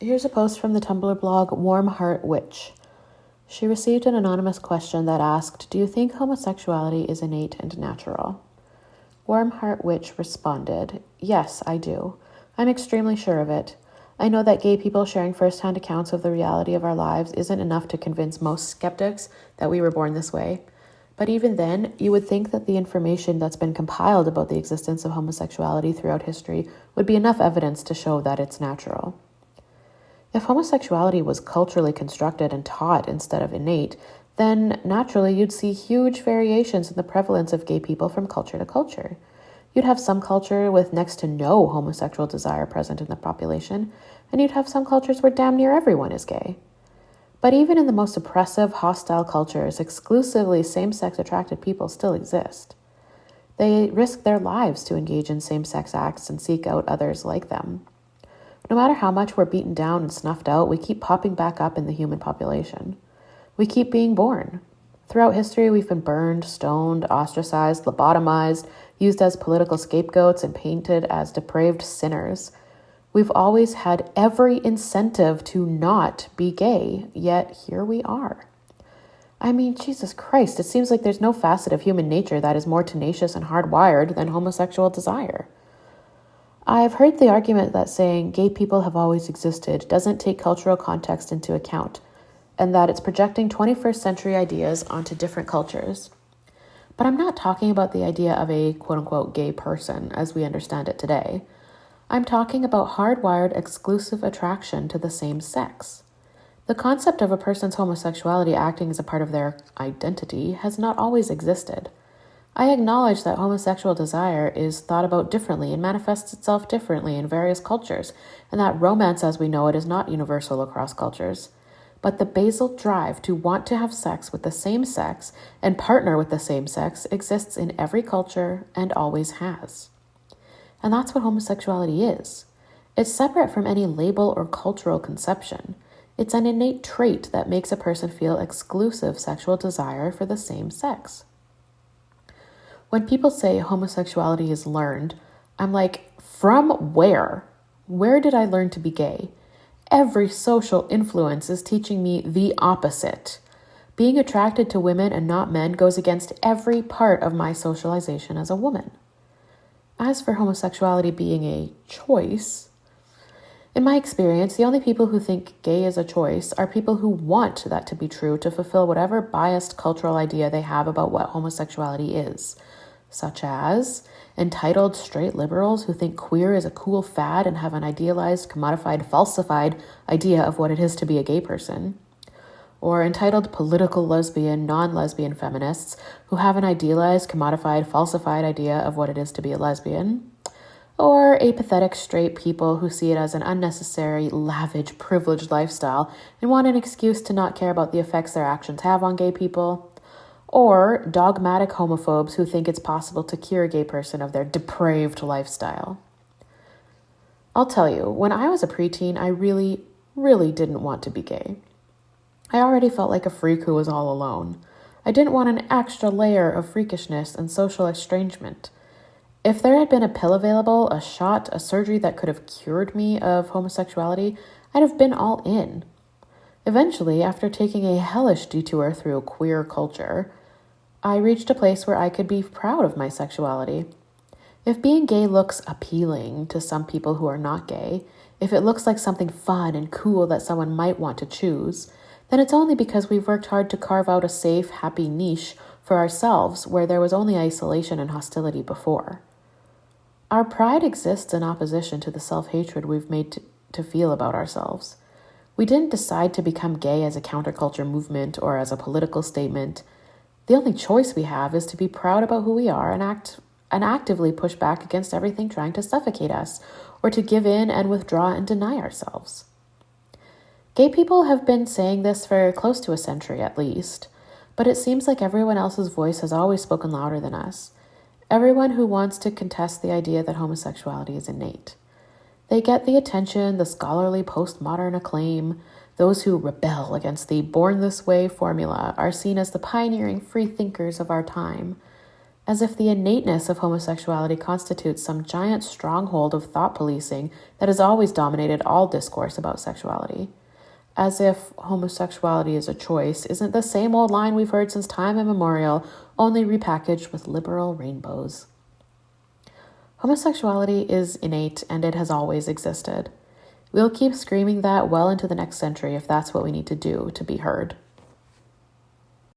Here's a post from the Tumblr blog Warm Heart Witch. She received an anonymous question that asked, "Do you think homosexuality is innate and natural?" Warm Heart Witch responded, "Yes, I do. I'm extremely sure of it. I know that gay people sharing firsthand accounts of the reality of our lives isn't enough to convince most skeptics that we were born this way. But even then, you would think that the information that's been compiled about the existence of homosexuality throughout history would be enough evidence to show that it's natural. If homosexuality was culturally constructed and taught instead of innate, then naturally you'd see huge variations in the prevalence of gay people from culture to culture. You'd have some culture with next to no homosexual desire present in the population, and you'd have some cultures where damn near everyone is gay. But even in the most oppressive, hostile cultures, exclusively same-sex attracted people still exist. They risk their lives to engage in same-sex acts and seek out others like them. No matter how much we're beaten down and snuffed out, we keep popping back up in the human population. We keep being born. Throughout history, we've been burned, stoned, ostracized, lobotomized, used as political scapegoats, and painted as depraved sinners. We've always had every incentive to not be gay, yet here we are. I mean, Jesus Christ, it seems like there's no facet of human nature that is more tenacious and hardwired than homosexual desire. I've heard the argument that saying gay people have always existed doesn't take cultural context into account, and that it's projecting 21st century ideas onto different cultures. But I'm not talking about the idea of a quote-unquote gay person as we understand it today. I'm talking about hardwired exclusive attraction to the same sex. The concept of a person's homosexuality acting as a part of their identity has not always existed. I acknowledge that homosexual desire is thought about differently and manifests itself differently in various cultures, and that romance as we know it is not universal across cultures. But the basal drive to want to have sex with the same sex and partner with the same sex exists in every culture and always has. And that's what homosexuality is. It's separate from any label or cultural conception. It's an innate trait that makes a person feel exclusive sexual desire for the same sex. When people say homosexuality is learned, I'm like, from where? Where did I learn to be gay? Every social influence is teaching me the opposite. Being attracted to women and not men goes against every part of my socialization as a woman. As for homosexuality being a choice, in my experience, the only people who think gay is a choice are people who want that to be true to fulfill whatever biased cultural idea they have about what homosexuality is, such as entitled straight liberals who think queer is a cool fad and have an idealized, commodified, falsified idea of what it is to be a gay person, or entitled political lesbian, non-lesbian feminists who have an idealized, commodified, falsified idea of what it is to be a lesbian, or apathetic straight people who see it as an unnecessary, lavish, privileged lifestyle and want an excuse to not care about the effects their actions have on gay people, or dogmatic homophobes who think it's possible to cure a gay person of their depraved lifestyle. I'll tell you, when I was a preteen, I really, really didn't want to be gay. I already felt like a freak who was all alone. I didn't want an extra layer of freakishness and social estrangement. If there had been a pill available, a shot, a surgery that could have cured me of homosexuality, I'd have been all in. Eventually, after taking a hellish detour through queer culture, I reached a place where I could be proud of my sexuality. If being gay looks appealing to some people who are not gay, if it looks like something fun and cool that someone might want to choose, then it's only because we've worked hard to carve out a safe, happy niche for ourselves where there was only isolation and hostility before. Our pride exists in opposition to the self-hatred we've made to feel about ourselves. We didn't decide to become gay as a counterculture movement or as a political statement. The only choice we have is to be proud about who we are and actively push back against everything trying to suffocate us or to give in and withdraw and deny ourselves. Gay people have been saying this for close to a century at least, but it seems like everyone else's voice has always spoken louder than us. Everyone who wants to contest the idea that homosexuality is innate. They get the attention, the scholarly postmodern acclaim. Those who rebel against the born this way formula are seen as the pioneering free thinkers of our time. As if the innateness of homosexuality constitutes some giant stronghold of thought policing that has always dominated all discourse about sexuality. As if homosexuality is a choice isn't the same old line we've heard since time immemorial, only repackaged with liberal rainbows. Homosexuality is innate and it has always existed. We'll keep screaming that well into the next century if that's what we need to do to be heard.